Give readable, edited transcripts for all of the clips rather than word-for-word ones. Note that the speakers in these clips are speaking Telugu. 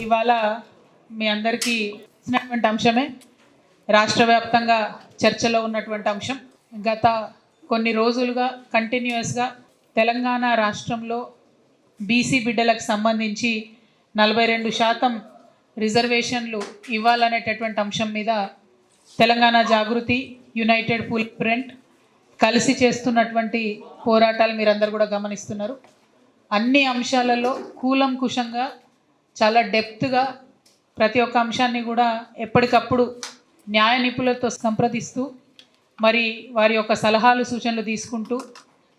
ఇవాళ మీ అందరికీ తెలిసినటువంటి అంశమే, రాష్ట్ర వ్యాప్తంగా చర్చలో ఉన్నటువంటి అంశం. గత కొన్ని రోజులుగా కంటిన్యూస్గా తెలంగాణ రాష్ట్రంలో బీసీ బిడ్డలకు సంబంధించి 42% రిజర్వేషన్లు ఇవ్వాలనేటటువంటి అంశం మీద తెలంగాణ జాగృతి, యునైటెడ్ ఫుల్ ఫ్రంట్ కలిసి చేస్తున్నటువంటి పోరాటాలు మీరందరూ కూడా గమనిస్తున్నారు. అన్ని అంశాలలో కూలంకుషంగా చాలా డెప్త్గా ప్రతి ఒక్క అంశాన్ని కూడా ఎప్పటికప్పుడు న్యాయ నిపుణులతో సంప్రదిస్తూ మరి వారి యొక్క సలహాలు సూచనలు తీసుకుంటూ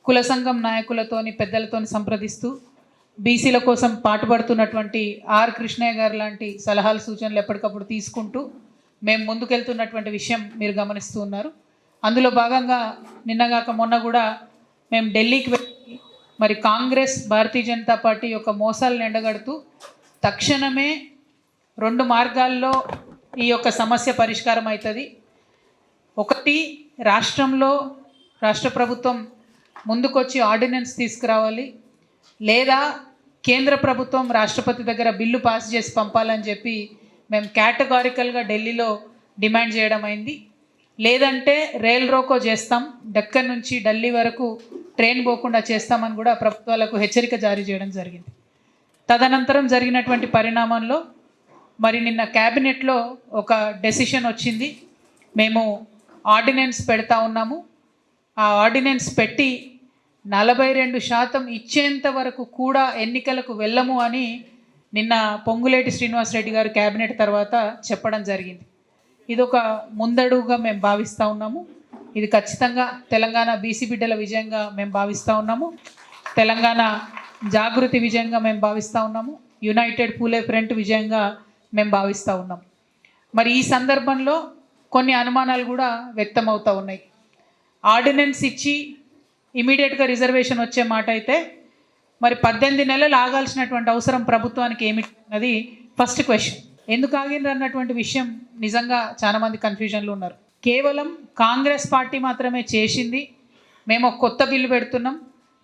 కుల సంఘం నాయకులతోని పెద్దలతోని సంప్రదిస్తూ బీసీల కోసం పాటుపడుతున్నటువంటి ఆర్ కృష్ణయ్య గారు లాంటి సలహాలు సూచనలు ఎప్పటికప్పుడు తీసుకుంటూ మేము ముందుకెళ్తున్నటువంటి విషయం మీరు గమనిస్తూ ఉన్నారు. అందులో భాగంగా నిన్నగాక మొన్న కూడా మేము ఢిల్లీకి వెళ్ళి మరి కాంగ్రెస్, భారతీయ జనతా పార్టీ యొక్క మోసాలను ఎండగడుతూ తక్షణమే 2 మార్గాల్లో ఈ యొక్క సమస్య పరిష్కారం అవుతుంది. ఒకటి, రాష్ట్రంలో రాష్ట్ర ప్రభుత్వం ముందుకొచ్చి ఆర్డినెన్స్ తీసుకురావాలి, లేదా కేంద్ర ప్రభుత్వం రాష్ట్రపతి దగ్గర బిల్లు పాస్ చేసి పంపాలని చెప్పి మేము కేటగారికల్గా ఢిల్లీలో డిమాండ్ చేయడం అయింది. లేదంటే రైల్ రోకో చేస్తాం, డక్కన్ నుంచి ఢిల్లీ వరకు ట్రైన్ పోకుండా చేస్తామని కూడా ప్రభుత్వాలకు హెచ్చరిక జారీ చేయడం జరిగింది. తదనంతరం జరిగినటువంటి పరిణామంలో మరి నిన్న క్యాబినెట్లో ఒక డెసిషన్ వచ్చింది. మేము ఆర్డినెన్స్ పెడతా ఉన్నాము. ఆ ఆర్డినెన్స్ పెట్టి 42% ఇచ్చేంత వరకు కూడా ఎన్నికలకు వెళ్ళము అని నిన్న పొంగులేటి శ్రీనివాసరెడ్డి గారు క్యాబినెట్ తర్వాత చెప్పడం జరిగింది. ఇది ఒక ముందడుగుగా మేము భావిస్తూ ఉన్నాము. ఇది ఖచ్చితంగా తెలంగాణ బీసీ బిడ్డల విజయంగా మేము భావిస్తూ ఉన్నాము. తెలంగాణ జాగృతి విజయంగా మేము భావిస్తూ ఉన్నాము. యునైటెడ్ పూలే ఫ్రంట్ విజయంగా మేము భావిస్తూ ఉన్నాం. మరి ఈ సందర్భంలో కొన్ని అనుమానాలు కూడా వ్యక్తం అవుతూ ఉన్నాయి. ఆర్డినెన్స్ ఇచ్చి ఇమీడియట్గా రిజర్వేషన్ వచ్చే మాట అయితే మరి 18 నెలలు ఆగాల్సినటువంటి అవసరం ప్రభుత్వానికి ఏమిటి అన్నది ఫస్ట్ క్వశ్చన్. ఎందుకు ఆగిండ్రు అన్నటువంటి విషయం నిజంగా చాలామంది కన్ఫ్యూజన్లో ఉన్నారు. కేవలం కాంగ్రెస్ పార్టీ మాత్రమే చేసింది, మేము ఒక కొత్త బిల్లు పెడుతున్నాం,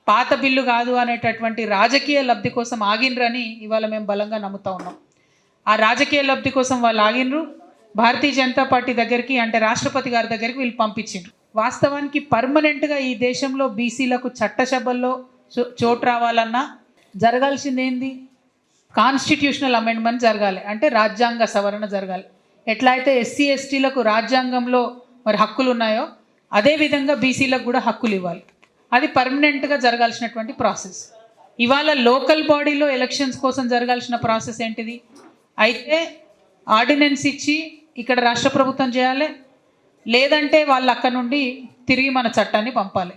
పాత బిల్లు కాదు అనేటటువంటి రాజకీయ లబ్ధి కోసం ఆగిండ్రని ఇవాళ మేము బలంగా నమ్ముతూ ఉన్నాం. ఆ రాజకీయ లబ్ధి కోసం వాళ్ళు ఆగిండ్రు. భారతీయ జనతా పార్టీ దగ్గరికి, అంటే రాష్ట్రపతి గారి దగ్గరికి వీళ్ళు పంపించిండ్రు. వాస్తవానికి పర్మనెంట్గా ఈ దేశంలో బీసీలకు చట్టసభల్లో చోటు రావాలన్నా జరగాల్సింది ఏంది? కాన్స్టిట్యూషనల్ అమెండ్మెంట్ జరగాలి, అంటే రాజ్యాంగ సవరణ జరగాలి. ఎట్లా అయితే ఎస్సీ ఎస్టీలకు రాజ్యాంగంలో మరి హక్కులు ఉన్నాయో అదేవిధంగా బీసీలకు కూడా హక్కులు ఇవ్వాలి. అది పర్మనెంట్గా జరగాల్సినటువంటి ప్రాసెస్. ఇవాళ లోకల్ బాడీలో ఎలక్షన్స్ కోసం జరగాల్సిన ప్రాసెస్ ఏంటిది? అయితే ఆర్డినెన్స్ ఇచ్చి ఇక్కడ రాష్ట్ర ప్రభుత్వం చేయాలి, లేదంటే వాళ్ళు అక్కడ నుండి తిరిగి మన చట్టాన్ని పంపాలి.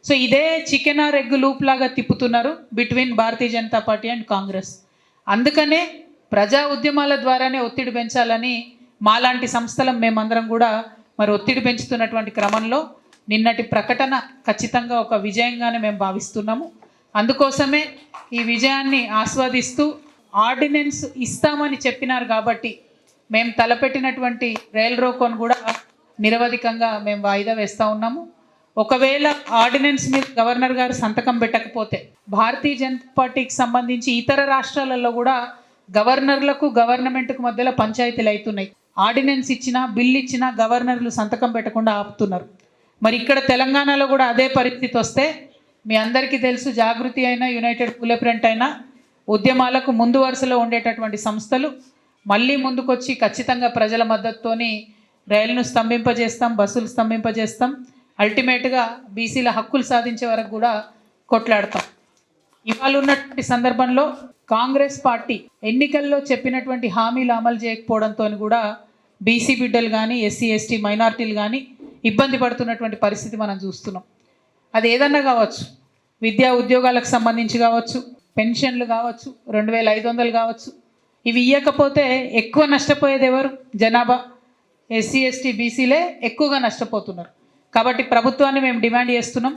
సో ఇదే చికెన్ ఆర్ ఎగ్ లూప్ లాగా తిప్పుతున్నారు బిట్వీన్ భారతీయ జనతా పార్టీ అండ్ కాంగ్రెస్. అందుకనే ప్రజా ఉద్యమాల ద్వారానే ఒత్తిడి పెంచాలని మాలాంటి సంస్థలం మేమందరం కూడా మరి ఒత్తిడి పెంచుతున్నటువంటి క్రమంలో నిన్నటి ప్రకటన ఖచ్చితంగా ఒక విజయంగానే మేము భావిస్తున్నాము. అందుకోసమే ఈ విజయాన్ని ఆస్వాదిస్తూ ఆర్డినెన్స్ ఇస్తామని చెప్పినారు కాబట్టి మేము తలపెట్టినటువంటి రైల్ రోకోను కూడా నిరవధికంగా మేము వాయిదా వేస్తూ ఉన్నాము. ఒకవేళ ఆర్డినెన్స్ మీద గవర్నర్ గారు సంతకం పెట్టకపోతే భారతీయ జనతా పార్టీకి సంబంధించి ఇతర రాష్ట్రాలలో కూడా గవర్నర్లకు గవర్నమెంట్కు మధ్యలో పంచాయతీలు అవుతున్నాయి. ఆర్డినెన్స్ ఇచ్చినా, బిల్ ఇచ్చినా గవర్నర్లు సంతకం పెట్టకుండా ఆపుతున్నారు. మరి ఇక్కడ తెలంగాణలో కూడా అదే పరిస్థితి వస్తే మీ అందరికీ తెలుసు, జాగృతి అయినా యునైటెడ్ పూలే ఫ్రంట్ అయినా ఉద్యమాలకు ముందు వరుసలో ఉండేటటువంటి సంస్థలు మళ్ళీ ముందుకొచ్చి ఖచ్చితంగా ప్రజల మద్దతుతోని రైలును స్తంభింపజేస్తాం, బస్సులు స్తంభింపజేస్తాం, అల్టిమేట్గా బీసీల హక్కులు సాధించే వరకు కూడా కొట్లాడతాం. ఇవాళ ఉన్నటువంటి సందర్భంలో కాంగ్రెస్ పార్టీ ఎన్నికల్లో చెప్పినటువంటి హామీలు అమలు చేయకపోవడంతో కూడా బీసీ బిడ్డలు కానీ, ఎస్సీ ఎస్టీ మైనారిటీలు కానీ ఇబ్బంది పడుతున్నటువంటి పరిస్థితి మనం చూస్తున్నాం. అది ఏదన్నా కావచ్చు, విద్యా ఉద్యోగాలకు సంబంధించి కావచ్చు, పెన్షన్లు కావచ్చు, 2500 కావచ్చు. ఇవి ఇవ్వకపోతే ఎక్కువ నష్టపోయేది ఎవరు? జనాభా, ఎస్సీ ఎస్టీ బీసీలే ఎక్కువగా నష్టపోతున్నారు. కాబట్టి ప్రభుత్వాన్ని మేము డిమాండ్ చేస్తున్నాం,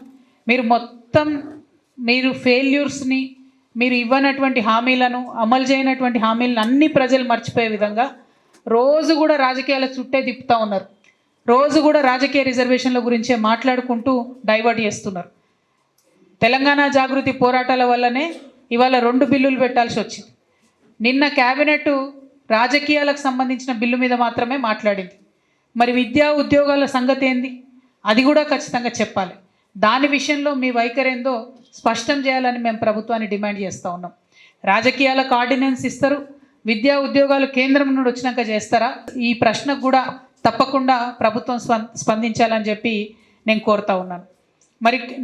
మీరు ఫెయిల్యూర్స్ని, మీరు ఇవ్వనటువంటి హామీలను, అమలు చేయనటువంటి హామీలను అన్ని ప్రజలు మర్చిపోయే విధంగా రోజు కూడా రాజకీయాల చుట్టే తిప్పుతూ ఉన్నారు. రోజు కూడా రాజకీయ రిజర్వేషన్ల గురించే మాట్లాడుకుంటూ డైవర్ట్ చేస్తున్నారు. తెలంగాణ జాగృతి పోరాటాల వల్లనే ఇవాళ 2 బిల్లులు పెట్టాల్సి వచ్చింది. నిన్న క్యాబినెట్ రాజకీయాలకు సంబంధించిన బిల్లు మీద మాత్రమే మాట్లాడింది. మరి విద్యా ఉద్యోగాల సంగతి ఏంది, అది కూడా ఖచ్చితంగా చెప్పాలి. దాని విషయంలో మీ వైఖరి ఏందో స్పష్టం చేయాలని మేము ప్రభుత్వాన్ని డిమాండ్ చేస్తూ ఉన్నాం. రాజకీయాలకు ఆర్డినెన్స్ ఇస్తారు, విద్యా ఉద్యోగాలు కేంద్రం నుండి వచ్చినాక చేస్తారా? ఈ ప్రశ్నకు కూడా తప్పకుండా ప్రభుత్వం స్పందించాలని చెప్పి నేను కోరుతా ఉన్నాను.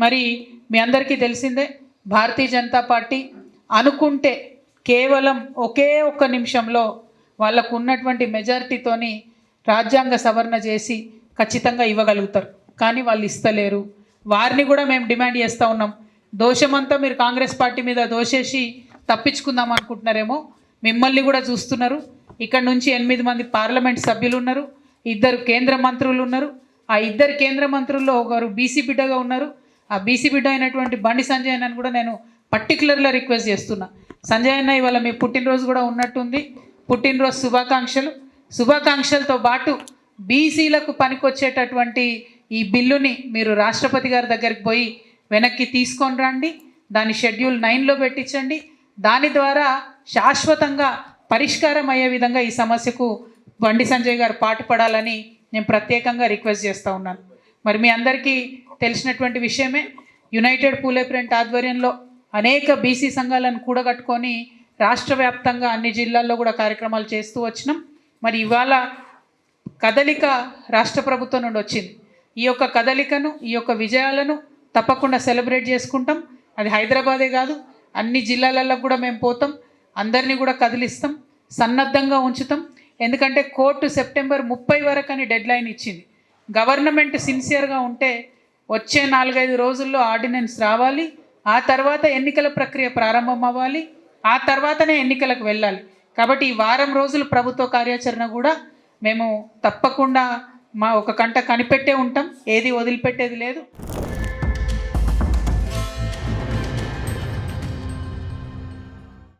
మరి మీ అందరికీ తెలిసిందే, భారతీయ జనతా పార్టీ అనుకుంటే కేవలం ఒకే ఒక్క నిమిషంలో వాళ్ళకు ఉన్నటువంటి మెజారిటీతోని రాజ్యాంగ సవరణ చేసి ఖచ్చితంగా ఇవ్వగలుగుతారు. కానీ వాళ్ళు ఇస్తలేరు. వారిని కూడా మేము డిమాండ్ చేస్తూ ఉన్నాం. దోషమంతా మీరు కాంగ్రెస్ పార్టీ మీద దోషేసి తప్పించుకుందాం అనుకుంటున్నారేమో. మిమ్మల్ని కూడా చూస్తున్నారు. ఇక్కడ నుంచి 8 మంది పార్లమెంట్ సభ్యులు ఉన్నారు, 2 కేంద్ర మంత్రులు ఉన్నారు. ఆ 2 కేంద్ర మంత్రుల్లో ఒకరు బీసీ బిడ్డగా ఉన్నారు. ఆ బీసీ బిడ్డ అయినటువంటి బండి సంజయ్ అన్నని కూడా నేను పర్టికులర్గా రిక్వెస్ట్ చేస్తున్నా. సంజయ్ అన్న, ఇవాళ మీ పుట్టినరోజు కూడా ఉన్నట్టుంది. పుట్టినరోజు శుభాకాంక్షలతో పాటు బీసీలకు పనికొచ్చేటటువంటి ఈ బిల్లుని మీరు రాష్ట్రపతి గారి దగ్గరికి పోయి వెనక్కి తీసుకొని రండి. దాని షెడ్యూల్ 9లో పెట్టించండి. దాని ద్వారా శాశ్వతంగా పరిష్కారం అయ్యే విధంగా ఈ సమస్యకు బండి సంజయ్ గారు పాటుపడాలని నేను ప్రత్యేకంగా రిక్వెస్ట్ చేస్తూ ఉన్నాను. మరి మీ అందరికీ తెలిసినటువంటి విషయమే, యునైటెడ్ పూలే ప్రింట్ ఆధ్వర్యంలో అనేక బీసీ సంఘాలను కూడగట్టుకొని రాష్ట్ర వ్యాప్తంగా అన్ని జిల్లాల్లో కూడా కార్యక్రమాలు చేస్తూ వచ్చినాం. మరి ఇవాళ కదలిక రాష్ట్ర ప్రభుత్వం నుండి వచ్చింది. ఈ యొక్క కదలికను, ఈ యొక్క విజయాలను తప్పకుండా సెలబ్రేట్ చేసుకుంటాం. అది హైదరాబాదే కాదు, అన్ని జిల్లాలలో కూడా మేము పోతాం. అందరినీ కూడా కదిలిస్తాం, సన్నద్ధంగా ఉంచుతాం. ఎందుకంటే కోర్టు సెప్టెంబర్ 30 వరకు అని డెడ్లైన్ ఇచ్చింది. గవర్నమెంట్ సిన్సియర్గా ఉంటే వచ్చే 4-5 రోజుల్లో ఆర్డినెన్స్ రావాలి. ఆ తర్వాత ఎన్నికల ప్రక్రియ ప్రారంభం అవ్వాలి. ఆ తర్వాతనే ఎన్నికలకు వెళ్ళాలి. కాబట్టి ఈ వారం రోజులు ప్రభుత్వ కార్యాచరణ కూడా మేము తప్పకుండా ఒక కంట కనిపెట్టే ఉంటాం. ఏది వదిలిపెట్టేది లేదు.